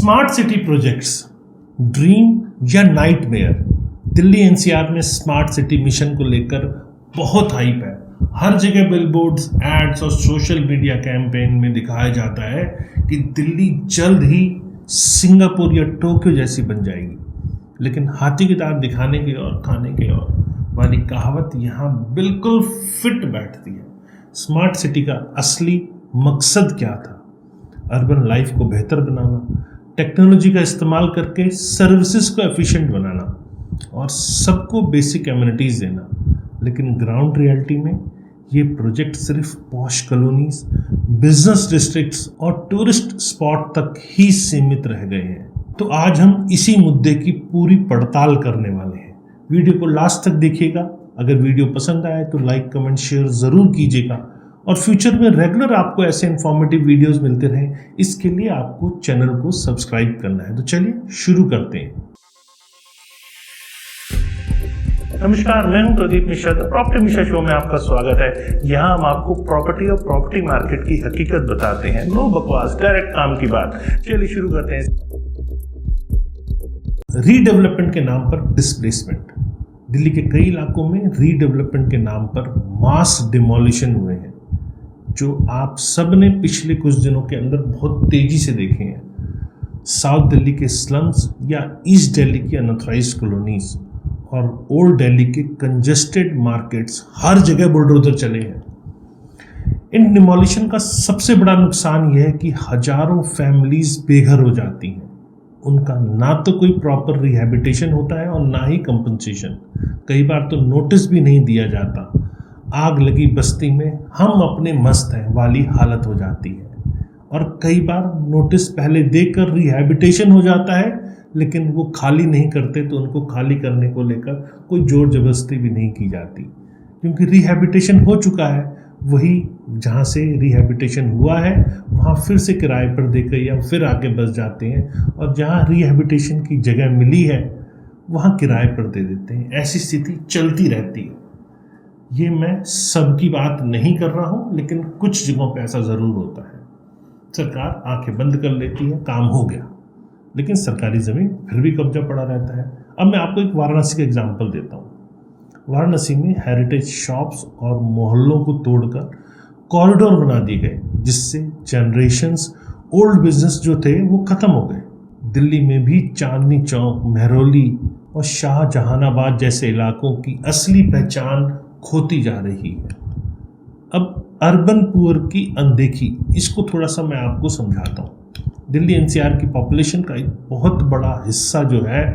Smart city projects dream या nightmare. Delhi NCR में smart city mission को लेकर बहुत हाइप है। हर जगह बिलबोर्ड्स, एड्स और सोशल मीडिया कैंपेन में दिखाया जाता है कि दिल्ली जल्द ही सिंगापुर या टोक्यो जैसी बन जाएगी। लेकिन हाथी की दांत दिखाने के और खाने के और वाली कहावत यहाँ बिल्कुल फिट बैठती है। स्मार्ट सिटी का असली मकसद क्या था? अर्बन लाइफ को बेहतर बनाना, टेक्नोलॉजी का इस्तेमाल करके सर्विसेज को एफिशिएंट बनाना और सबको बेसिक एमिनिटीज़ देना। लेकिन ग्राउंड रियलिटी में ये प्रोजेक्ट सिर्फ पॉश कॉलोनीज, बिजनेस डिस्ट्रिक्ट्स और टूरिस्ट स्पॉट तक ही सीमित रह गए हैं। तो आज हम इसी मुद्दे की पूरी पड़ताल करने वाले हैं। वीडियो को लास्ट तक देखिएगा। अगर वीडियो पसंद आए तो लाइक, कमेंट, शेयर ज़रूर कीजिएगा और फ्यूचर में रेगुलर आपको ऐसे इन्फॉर्मेटिव वीडियोस मिलते रहें, इसके लिए आपको चैनल को सब्सक्राइब करना है। तो चलिए शुरू करते हैं। नमस्कार, मैं हूं प्रदीप मिश्रा। प्रॉपर्टी मिश्रा शो में आपका स्वागत है। यहाँ हम आपको प्रॉपर्टी और प्रॉपर्टी मार्केट की हकीकत बताते हैं। नो बकवास, डायरेक्ट काम की बात। चलिए शुरू करते हैं। रीडेवलपमेंट के नाम पर डिस्प्लेसमेंट। दिल्ली के कई इलाकों में रीडेवलपमेंट के नाम पर मास डिमोलिशन हुए हैं, जो आप सब ने पिछले कुछ दिनों के अंदर बहुत तेजी से देखे हैं। साउथ दिल्ली के स्लम्स या ईस्ट दिल्ली की अनऑथराइज्ड कॉलोनीज और ओल्ड दिल्ली के कंजेस्टेड मार्केट्स, हर जगह बुलडोजर चले हैं। इन डिमोलिशन का सबसे बड़ा नुकसान यह है कि हजारों फैमिलीज बेघर हो जाती हैं। उनका ना तो कोई प्रॉपर रिहैबिलिटेशन होता है और ना ही कंपनसेशन। कई बार तो नोटिस भी नहीं दिया जाता। आग लगी बस्ती में हम अपने मस्त हैं वाली हालत हो जाती है। और कई बार नोटिस पहले देकर रिहैबिलिटेशन हो जाता है, लेकिन वो खाली नहीं करते तो उनको खाली करने को लेकर कोई जोर जबरदस्ती भी नहीं की जाती, क्योंकि रिहैबिलिटेशन हो चुका है। वही जहाँ से रिहैबिलिटेशन हुआ है वहाँ फिर से किराए पर देकर या फिर आके बस जाते हैं, और जहाँ रिहैबिलिटेशन की जगह मिली है वहाँ किराए पर दे देते हैं। ऐसी स्थिति चलती रहती है। ये मैं सबकी बात नहीं कर रहा हूँ, लेकिन कुछ जगहों पे ऐसा ज़रूर होता है। सरकार आंखें बंद कर लेती है, काम हो गया, लेकिन सरकारी ज़मीन फिर भी कब्जा पड़ा रहता है। अब मैं आपको एक वाराणसी का एग्जाम्पल देता हूँ। वाराणसी में हेरिटेज शॉप्स और मोहल्लों को तोड़कर कॉरिडोर बना दिए गए, जिससे जनरेशन्स ओल्ड बिजनेस जो थे वो ख़त्म हो गए। दिल्ली में भी चांदनी चौक, मेहरौली और शाहजहानाबाद जैसे इलाकों की असली पहचान खोती जा रही है। अब अर्बन पुअर की अनदेखी, इसको थोड़ा सा मैं आपको समझाता हूँ। दिल्ली एनसीआर की पॉपुलेशन का एक बहुत बड़ा हिस्सा जो है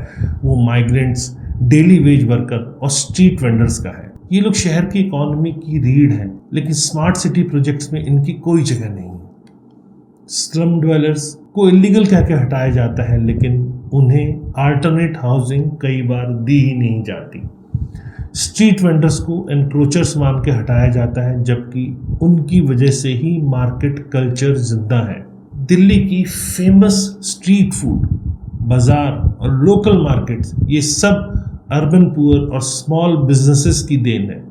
वो माइग्रेंट्स, डेली वेज वर्कर और स्ट्रीट वेंडर्स का है। ये लोग शहर की इकोनॉमी की रीढ़ हैं, लेकिन स्मार्ट सिटी प्रोजेक्ट्स में इनकी कोई जगह नहीं है। स्लम ड्वेलर्स को इलीगल कह के हटाया जाता है, लेकिन उन्हें अल्टरनेट हाउसिंग कई बार दी ही नहीं जाती। स्ट्रीट वेंडर्स को एनक्रोचर्स मान के हटाया जाता है, जबकि उनकी वजह से ही मार्केट कल्चर जिंदा है। दिल्ली की फेमस स्ट्रीट फूड, बाजार और लोकल मार्केट्स, ये सब अर्बन पुअर और स्मॉल बिजनेसेस की देन है।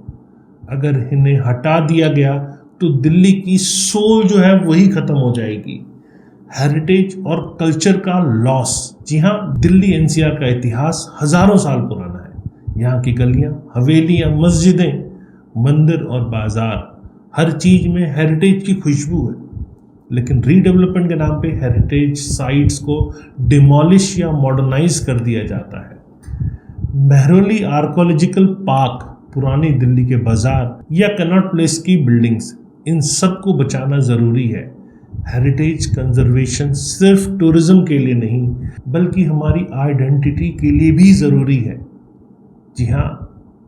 अगर इन्हें हटा दिया गया तो दिल्ली की सोल जो है वही खत्म हो जाएगी। हेरिटेज और कल्चर का लॉस। जी हाँ, दिल्ली एनसीआर का इतिहास हजारों साल पुराना है। यहाँ की गलियाँ, हवेलियाँ, मस्जिदें, मंदिर और बाजार, हर चीज में हेरिटेज की खुशबू है। लेकिन रीडेवलपमेंट के नाम पे हेरिटेज साइट्स को डिमोलिश या मॉडर्नाइज कर दिया जाता है। मेहरौली आर्कोलॉजिकल पार्क, पुरानी दिल्ली के बाजार या कनॉट प्लेस की बिल्डिंग्स, इन सब को बचाना ज़रूरी है। हेरिटेज कंजर्वेशन सिर्फ टूरिज्म के लिए नहीं, बल्कि हमारी आइडेंटिटी के लिए भी ज़रूरी है। जी हाँ,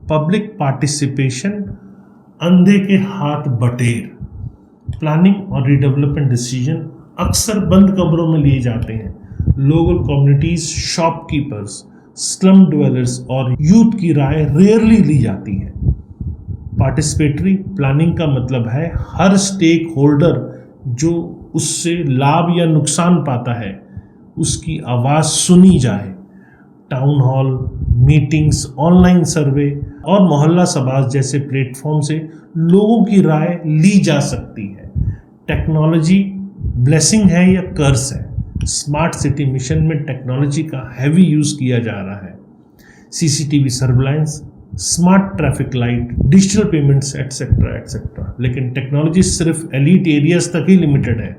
पब्लिक पार्टिसिपेशन अंधे के हाथ बटेर। प्लानिंग और रीडेवलपमेंट डिसीजन अक्सर बंद कमरों में लिए जाते हैं। Local communities, shopkeepers, slum dwellers और यूथ की राय रेयरली ली जाती है। पार्टिसिपेटरी प्लानिंग का मतलब है हर स्टेक होल्डर जो उससे लाभ या नुकसान पाता है उसकी आवाज़ सुनी जाए। Town hall, meetings, online survey और मोहल्ला सभा जैसे प्लेटफॉर्म से लोगों की राय ली जा सकती है। टेक्नोलॉजी ब्लेसिंग है या कर्स है? स्मार्ट सिटी मिशन में टेक्नोलॉजी का हैवी यूज़ किया जा रहा है। CCTV surveillance, smart traffic light, digital payments etcetera etcetera. लेकिन टेक्नोलॉजी सिर्फ एलीट एरियाज तक ही लिमिटेड है।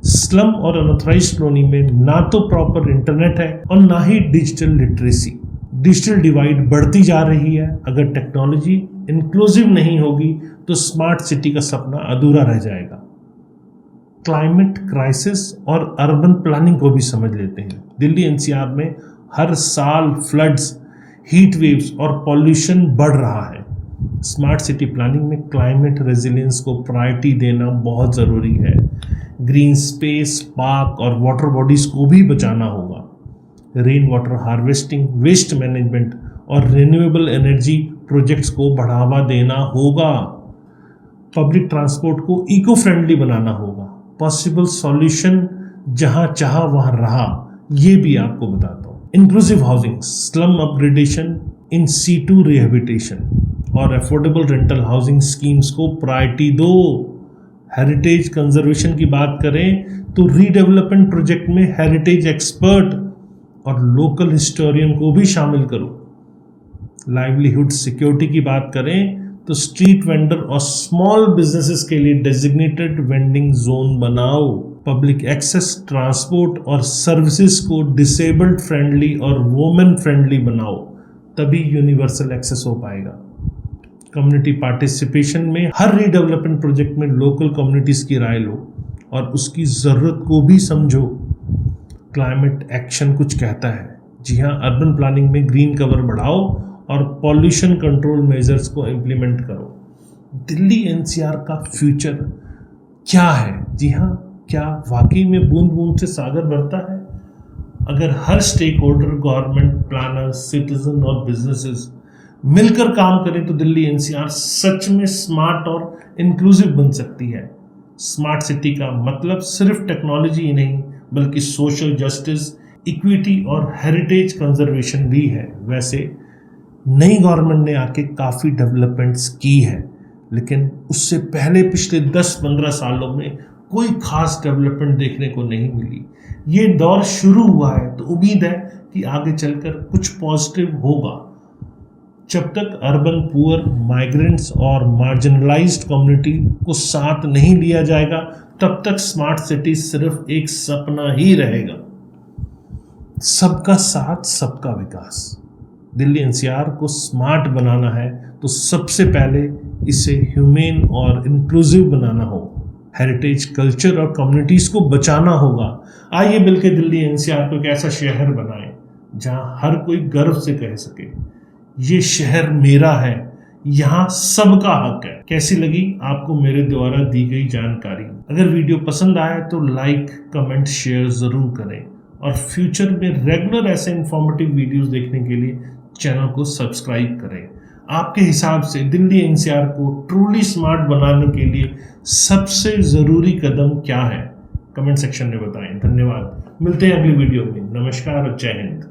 स्लम और अनऑथराइज्ड कॉलोनी में ना तो प्रॉपर इंटरनेट है और ना ही डिजिटल लिटरेसी। डिजिटल डिवाइड बढ़ती जा रही है। अगर टेक्नोलॉजी इंक्लूसिव नहीं होगी तो स्मार्ट सिटी का सपना अधूरा रह जाएगा। क्लाइमेट क्राइसिस और अर्बन प्लानिंग को भी समझ लेते हैं। दिल्ली एनसीआर में हर साल फ्लड्स, हीट वेव्स और पॉल्यूशन बढ़ रहा है। स्मार्ट सिटी प्लानिंग में क्लाइमेट रेजिलियंस को प्रायोरिटी देना बहुत ज़रूरी है। ग्रीन स्पेस, पार्क और वाटर बॉडीज़ को भी बचाना होगा। Rain water harvesting, waste management और रिन्यूएबल एनर्जी प्रोजेक्ट्स को बढ़ावा देना होगा। पब्लिक ट्रांसपोर्ट को इको फ्रेंडली बनाना होगा। पॉसिबल सॉल्यूशन जहां चाहा वहां रहा, ये भी आपको बताता हूँ। Inclusive housing, slum upgradation, in situ rehabilitation और अफोर्डेबल रेंटल हाउसिंग स्कीम्स को प्रायोरिटी दो। हेरिटेज कंजर्वेशन की बात करें तो रीडेवलपमेंट प्रोजेक्ट में हेरिटेज एक्सपर्ट और लोकल हिस्टोरियन को भी शामिल करो। लाइवलीहुड सिक्योरिटी की बात करें तो स्ट्रीट वेंडर और स्मॉल बिजनेसेस के लिए डेजिग्नेटेड वेंडिंग जोन बनाओ। पब्लिक एक्सेस, ट्रांसपोर्ट और सर्विसेज को डिसेबल्ड फ्रेंडली और वुमेन फ्रेंडली बनाओ, तभी यूनिवर्सल एक्सेस हो पाएगा। कम्युनिटी पार्टिसिपेशन में हर रीडेवलपमेंट प्रोजेक्ट में लोकल कम्युनिटीज़ की राय लो और उसकी ज़रूरत को भी समझो। क्लाइमेट एक्शन कुछ कहता है। जी हाँ, अर्बन प्लानिंग में ग्रीन कवर बढ़ाओ और पॉल्यूशन कंट्रोल मेजर्स को इम्प्लीमेंट करो। दिल्ली एनसीआर का फ्यूचर क्या है? जी हाँ, क्या वाकई में बूंद बूंद से सागर भरता है? अगर हर stakeholder, government, planners, citizen और बिजनेसेस मिलकर काम करें तो दिल्ली एनसीआर सच में स्मार्ट और इंक्लूसिव बन सकती है। स्मार्ट सिटी का मतलब सिर्फ टेक्नोलॉजी ही नहीं बल्कि सोशल जस्टिस, इक्विटी और हेरिटेज कंजर्वेशन भी है। वैसे नई गवर्नमेंट ने आके काफ़ी डेवलपमेंट्स की है, लेकिन उससे पहले पिछले 10-15 सालों में कोई खास डेवलपमेंट देखने को नहीं मिली। ये दौर शुरू हुआ है तो उम्मीद है कि आगे चलकर कुछ पॉजिटिव होगा। जब तक अर्बन पुअर, माइग्रेंट्स और मार्जिनलाइज्ड कम्युनिटी को साथ नहीं लिया जाएगा तब तक स्मार्ट सिटी सिर्फ एक सपना ही रहेगा। सबका साथ, सबका विकास। दिल्ली एनसीआर को स्मार्ट बनाना है तो सबसे पहले इसे ह्यूमेन और इंक्लूसिव बनाना होगा। हेरिटेज, कल्चर और कम्युनिटीज़ को बचाना होगा। आइए मिलकर दिल्ली एनसीआर को एक ऐसा शहर बनाएं जहां हर कोई गर्व से कह सके, ये शहर मेरा है, यहाँ सबका हक है। कैसी लगी आपको मेरे द्वारा दी गई जानकारी? अगर वीडियो पसंद आए तो लाइक, कमेंट, शेयर ज़रूर करें और फ्यूचर में रेगुलर ऐसे इंफॉर्मेटिव वीडियोस देखने के लिए चैनल को सब्सक्राइब करें। आपके हिसाब से दिल्ली एनसीआर को ट्रूली स्मार्ट बनाने के लिए सबसे ज़रूरी कदम क्या है? कमेंट सेक्शन में बताएं। धन्यवाद। मिलते हैं अगली वीडियो में। नमस्कार और जय हिंद।